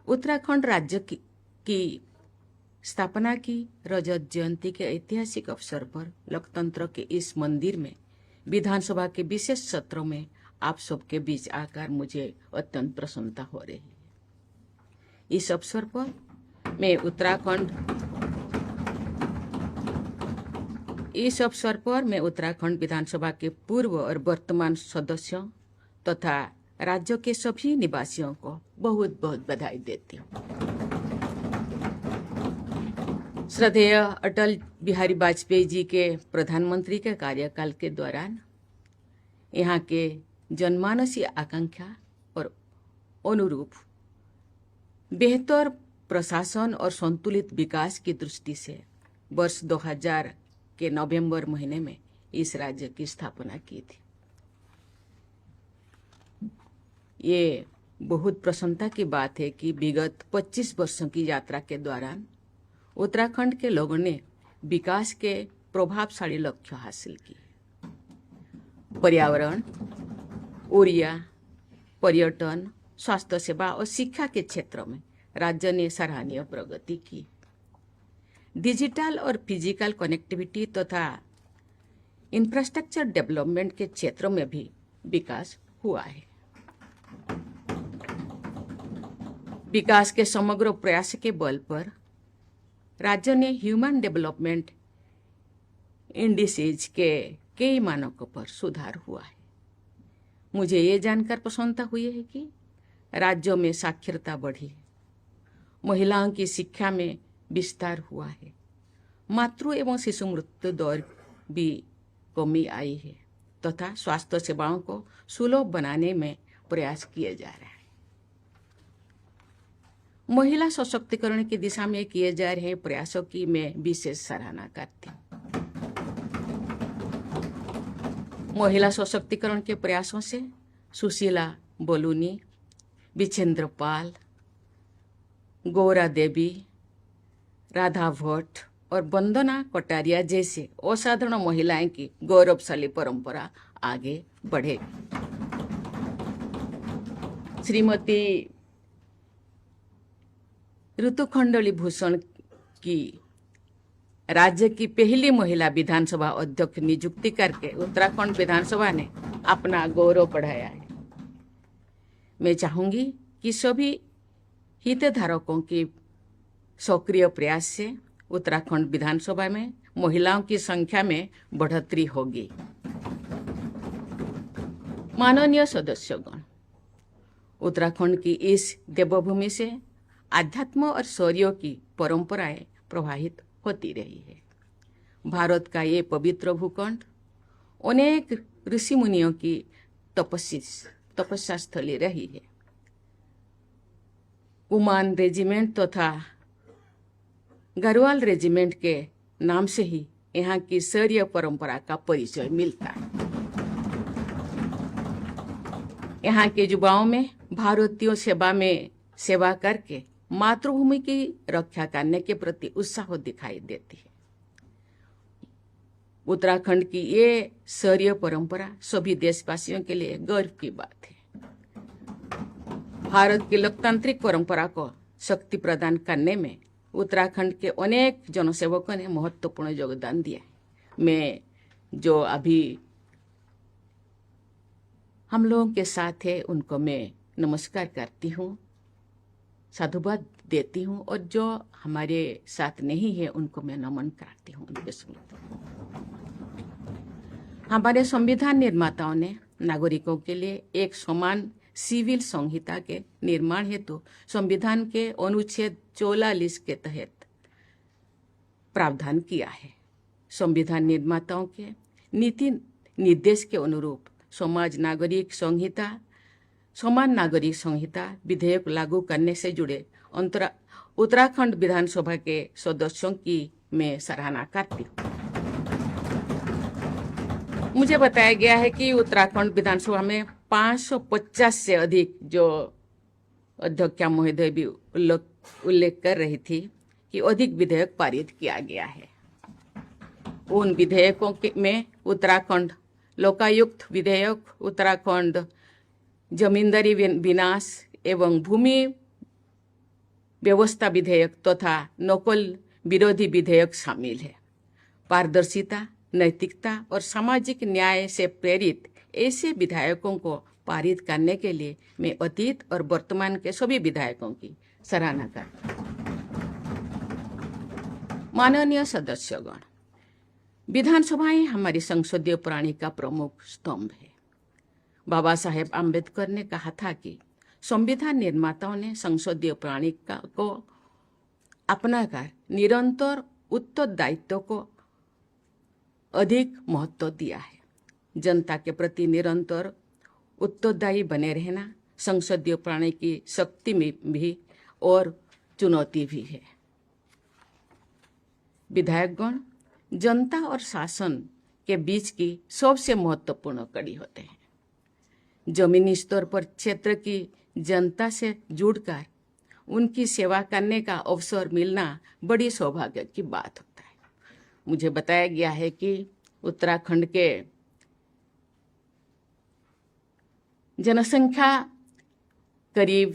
उत्तराखंड राज्य की स्थापना की रजत जयंती के ऐतिहासिक अवसर पर लोकतंत्र के इस मंदिर में विधानसभा के विशेष सत्रों में आप सबके बीच आकर मुझे अत्यंत प्रसन्नता हो रही है। इस अवसर पर मैं उत्तराखंड विधानसभा के पूर्व और वर्तमान सदस्यों तथा राज्य के सभी निवासियों को बहुत बहुत बधाई देती हूँ। श्रद्धेय अटल बिहारी वाजपेयी जी के प्रधानमंत्री के कार्यकाल के दौरान यहाँ के जनमानसीय आकांक्षा और अनुरूप बेहतर प्रशासन और संतुलित विकास की दृष्टि से वर्ष 2000 के नवंबर महीने में इस राज्य की स्थापना की थी। ये बहुत प्रसन्नता की बात है कि विगत 25 वर्षों की यात्रा के दौरान उत्तराखंड के लोगों ने विकास के प्रभावशाली लक्ष्य हासिल किए। पर्यावरण, ऊर्जा, पर्यटन, स्वास्थ्य सेवा और शिक्षा के क्षेत्रों में राज्य ने सराहनीय प्रगति की। डिजिटल और फिजिकल कनेक्टिविटी तथा इंफ्रास्ट्रक्चर डेवलपमेंट के क्षेत्रों में भी विकास हुआ है। विकास के समग्र प्रयास के बल पर राज्य ने ह्यूमन डेवलपमेंट इंडिसेज के कई मानकों पर सुधार हुआ है। मुझे ये जानकर प्रसन्नता हुई है कि राज्यों में साक्षरता बढ़ी है, महिलाओं की शिक्षा में विस्तार हुआ है, मातृ एवं शिशु मृत्यु दर भी कमी आई है तथा स्वास्थ्य सेवाओं को सुलभ बनाने में प्रयास किए जा रहे हैं। महिला सशक्तिकरण की दिशा में किए जा रहे प्रयासों की मैं विशेष सराहना करती हूँ। महिला सशक्तिकरण के प्रयासों से सुशीला बोलूनी, विजेंद्र पाल, गौरा देवी, राधा भट्ट और वंदना कटारिया जैसे असाधारण महिलाएं की गौरवशाली परंपरा आगे बढ़ेगी। श्रीमती ऋतुखंडली भूषण की राज्य की पहली महिला विधानसभा अध्यक्ष नियुक्ति करके उत्तराखंड विधानसभा ने अपना गौरव बढ़ाया है। मैं चाहूंगी कि सभी हितधारकों के सक्रिय प्रयास से उत्तराखंड विधानसभा में महिलाओं की संख्या में बढ़ोतरी होगी। माननीय सदस्यगण, उत्तराखंड की इस देवभूमि से आध्यात्म और शौर्य की परंपराएं प्रवाहित होती रही है। भारत का ये पवित्र भूखंड अनेक ऋषि मुनियों की तपस्या स्थली रही है। कुमान रेजिमेंट तथा गढ़वाल रेजिमेंट के नाम से ही यहाँ की शौर्य परंपरा का परिचय मिलता है। यहाँ के युवाओं में भारतीयों सेवा करके मातृभूमि की रक्षा करने के प्रति उत्साह दिखाई देती है। उत्तराखंड की ये शौर्य परंपरा सभी देशवासियों के लिए गर्व की बात है। भारत की लोकतांत्रिक परंपरा को शक्ति प्रदान करने में उत्तराखंड के अनेक जनसेवकों ने महत्वपूर्ण योगदान दिया है। मैं जो अभी हम लोगों के साथ है उनको मैं नमस्कार करती हूँ, साधुवाद देती हूँ, और जो हमारे साथ नहीं है उनको मैं नमन करती हूँ, उनके स्मृति। हमारे संविधान निर्माताओं ने नागरिकों के लिए एक समान सिविल संहिता के निर्माण हेतु संविधान के अनुच्छेद 44 के तहत प्रावधान किया है। संविधान निर्माताओं के नीति निर्देश के अनुरूप समान नागरिक संहिता विधेयक लागू करने से जुड़े उत्तराखंड विधानसभा के सदस्यों की मैं सराहना करती हूँ। मुझे बताया गया है कि उत्तराखंड विधानसभा में 550 से अधिक, जो अध्यक्षा महोदय भी उल्लेख कर रही थी कि अधिक विधेयक पारित किया गया है। उन विधेयकों में उत्तराखंड लोकायुक्त विधेयक, उत्तराखंड जमींदारी विनाश एवं भूमि व्यवस्था विधेयक तथा नकल विरोधी विधेयक शामिल है। पारदर्शिता, नैतिकता और सामाजिक न्याय से प्रेरित ऐसे विधायकों को पारित करने के लिए मैं अतीत और वर्तमान के सभी विधायकों की सराहना करता हूँ। माननीय सदस्यगण, विधानसभाएं हमारी संसदीय प्रणाली का प्रमुख स्तंभ है। बाबा साहेब आम्बेडकर ने कहा था कि संविधान निर्माताओं ने संसदीय प्रणाली को अपनाकर निरंतर उत्तरदायित्व को अधिक महत्व दिया है। जनता के प्रति निरंतर उत्तरदायी बने रहना संसदीय प्रणाली की शक्ति में भी और चुनौती भी है। विधायकगण जनता और शासन के बीच की सबसे महत्वपूर्ण कड़ी होते हैं। जमीनी स्तर पर क्षेत्र की जनता से जुड़कर उनकी सेवा करने का अवसर मिलना बड़ी सौभाग्य की बात होता है। मुझे बताया गया है कि उत्तराखंड के जनसंख्या करीब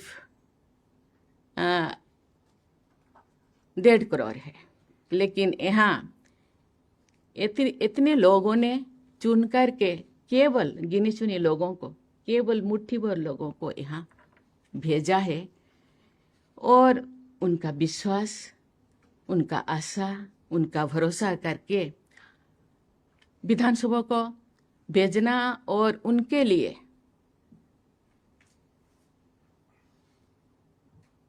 1.5 करोड़ है, लेकिन यहाँ इतने लोगों ने चुन करके केवल गिने चुने लोगों को, केवल मुट्ठी भर लोगों को यहाँ भेजा है और उनका विश्वास, उनका आशा, उनका भरोसा करके विधानसभा को भेजना और उनके लिए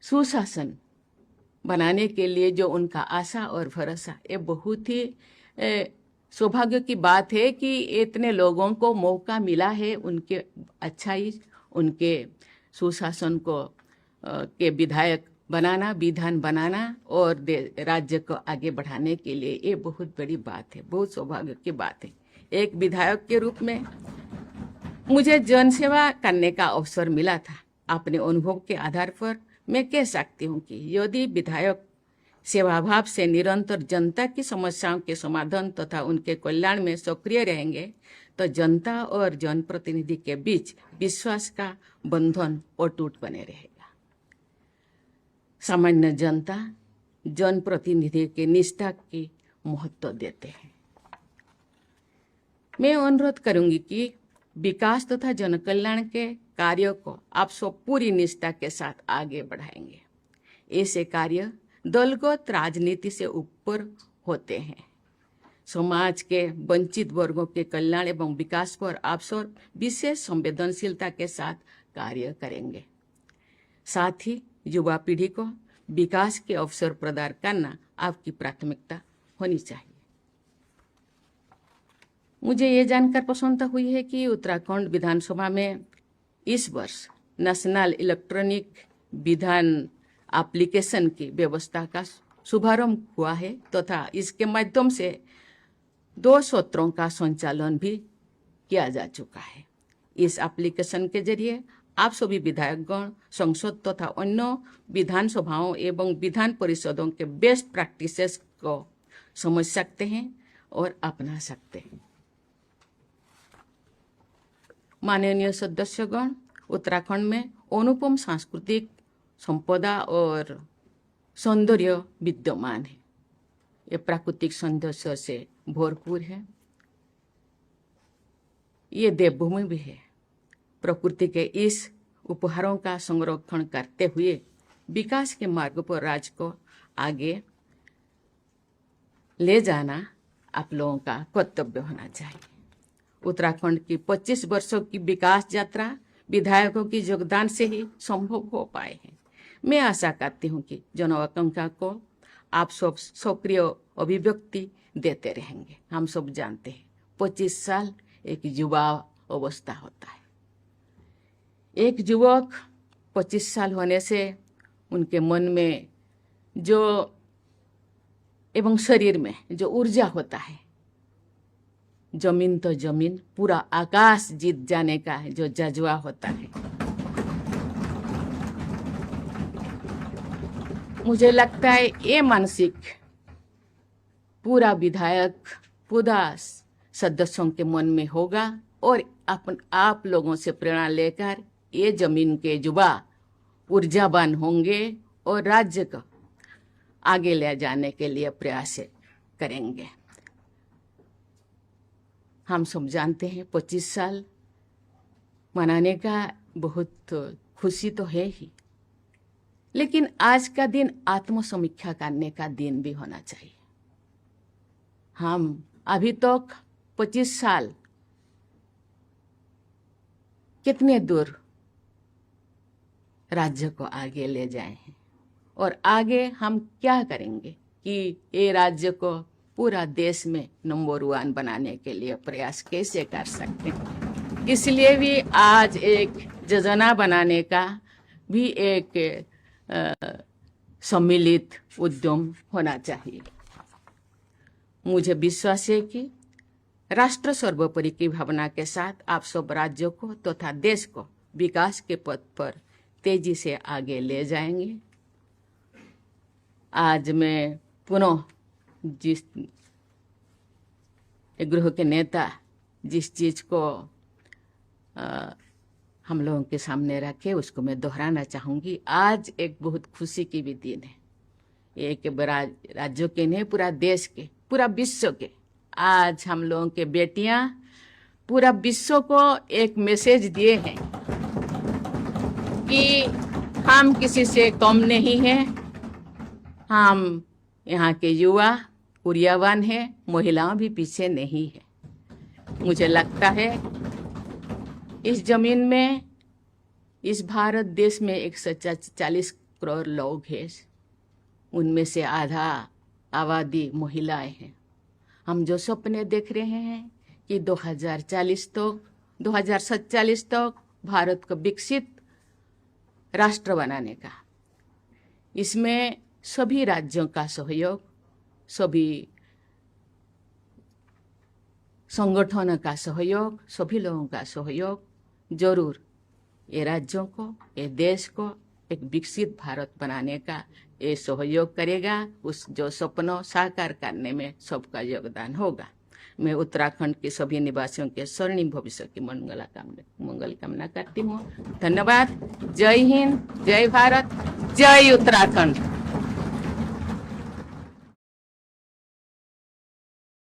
सुशासन बनाने के लिए जो उनका आशा और भरोसा, ये बहुत ही सौभाग्य की बात है कि इतने लोगों को मौका मिला है उनके अच्छाई, उनके सुशासन को के विधायक बनाना, विधान बनाना और राज्य को आगे बढ़ाने के लिए। ये बहुत बड़ी बात है, बहुत सौभाग्य की बात है। एक विधायक के रूप में मुझे जनसेवा करने का अवसर मिला था। अपने अनुभव के आधार पर मैं कह सकती हूँ कि यदि विधायक सेवाभाव से निरंतर जनता की समस्याओं के समाधान तथा उनके कल्याण में सक्रिय रहेंगे तो जनता और जनप्रतिनिधि के बीच विश्वास का बंधन अटूट बने रहेगा। सामान्य जनता जनप्रतिनिधि के निष्ठा की महत्व देते हैं। मैं अनुरोध करूंगी कि विकास तथा जनकल्याण के कार्यों को आप सब पूरी निष्ठा के साथ आगे बढ़ाएंगे। ऐसे कार्य दलगत राजनीति से ऊपर होते हैं। समाज के वंचित वर्गों के कल्याण एवं विकास पर आप सब विशेष संवेदनशीलता के साथ कार्य करेंगे। साथ ही युवा पीढ़ी को विकास के अवसर प्रदान करना आपकी प्राथमिकता होनी चाहिए। मुझे ये जानकर प्रसन्नता हुई है कि उत्तराखंड विधानसभा में इस वर्ष नेशनल इलेक्ट्रॉनिक विधान एप्लीकेशन की व्यवस्था का शुभारंभ हुआ है तथा इसके माध्यम से 2 सत्रों का संचालन भी किया जा चुका है। इस एप्लीकेशन के जरिए आप सभी विधायकगण संसद तथा अन्य विधानसभाओं एवं विधान परिषदों के बेस्ट प्रैक्टिसेस को समझ सकते हैं और अपना सकते हैं। माननीय सदस्यगण, उत्तराखंड में अनुपम सांस्कृतिक संपदा और सौंदर्य विद्यमान है। ये प्राकृतिक सौंदर्य से भरपूर है। ये देवभूमि भी है। प्रकृति के इस उपहारों का संरक्षण करते हुए विकास के मार्ग पर राज्य को आगे ले जाना आप लोगों का कर्तव्य होना चाहिए। उत्तराखंड की 25 वर्षों की विकास यात्रा विधायकों की योगदान से ही संभव हो पाए हैं। मैं आशा करती हूँ कि जन आकांक्षा को आप सब सक्रिय अभिव्यक्ति देते रहेंगे। हम सब जानते हैं 25 साल एक युवा अवस्था होता है। एक युवक 25 साल होने से उनके मन में जो एवं शरीर में जो ऊर्जा होता है, जमीन तो जमीन, पूरा आकाश जीत जाने का जो जज्बा होता है, मुझे लगता है ये मानसिक पूरा विधायक, पूरा सदस्यों के मन में होगा और आप लोगों से प्रेरणा लेकर ये जमीन के युवा ऊर्जावान होंगे और राज्य को आगे ले जाने के लिए प्रयास करेंगे। हम सब जानते हैं 25 साल मनाने का बहुत खुशी तो है ही, लेकिन आज का दिन आत्मसमीक्षा करने का दिन भी होना चाहिए। हम अभी तक 25 साल कितने दूर राज्य को आगे ले जाए हैं और आगे हम क्या करेंगे कि ये राज्य को पूरा देश में नंबर 1 बनाने के लिए प्रयास कैसे कर सकते हैं। इसलिए भी आज एक योजना बनाने का भी एक सम्मिलित उद्यम होना चाहिए। मुझे विश्वास है कि राष्ट्र सर्वोपरि की भावना के साथ आप सब राज्यों को तथा देश को विकास के पथ पर तेजी से आगे ले जाएंगे। आज मैं पुनः जिस गृह के नेता जिस चीज को हम लोगों के सामने रखे उसको मैं दोहराना चाहूंगी। आज एक बहुत खुशी की भी दिन है, एक राज्यों के नहीं, पूरा देश के, पूरा विश्व के। आज हम लोगों के बेटियां पूरा विश्व को एक मैसेज दिए हैं कि हम किसी से कम नहीं हैं। हम यहाँ के युवा ऊर्जावान हैं, महिलाएं भी पीछे नहीं है। मुझे लगता है इस जमीन में, इस भारत देश में 140 करोड़ लोग हैं, उनमें से आधा आबादी महिलाएं हैं। हम जो सपने देख रहे हैं कि 2047 तक भारत को विकसित राष्ट्र बनाने का, इसमें सभी राज्यों का सहयोग, सभी संगठनों का सहयोग, सभी लोगों का सहयोग जरूर ये राज्यों को, ये देश को एक विकसित भारत बनाने का ये सहयोग करेगा। उस जो सपनों साकार करने में सबका योगदान होगा। मैं उत्तराखंड के सभी निवासियों के स्वर्णिम भविष्य की मंगल कामना करती हूँ। धन्यवाद। जय हिंद, जय भारत, जय उत्तराखंड।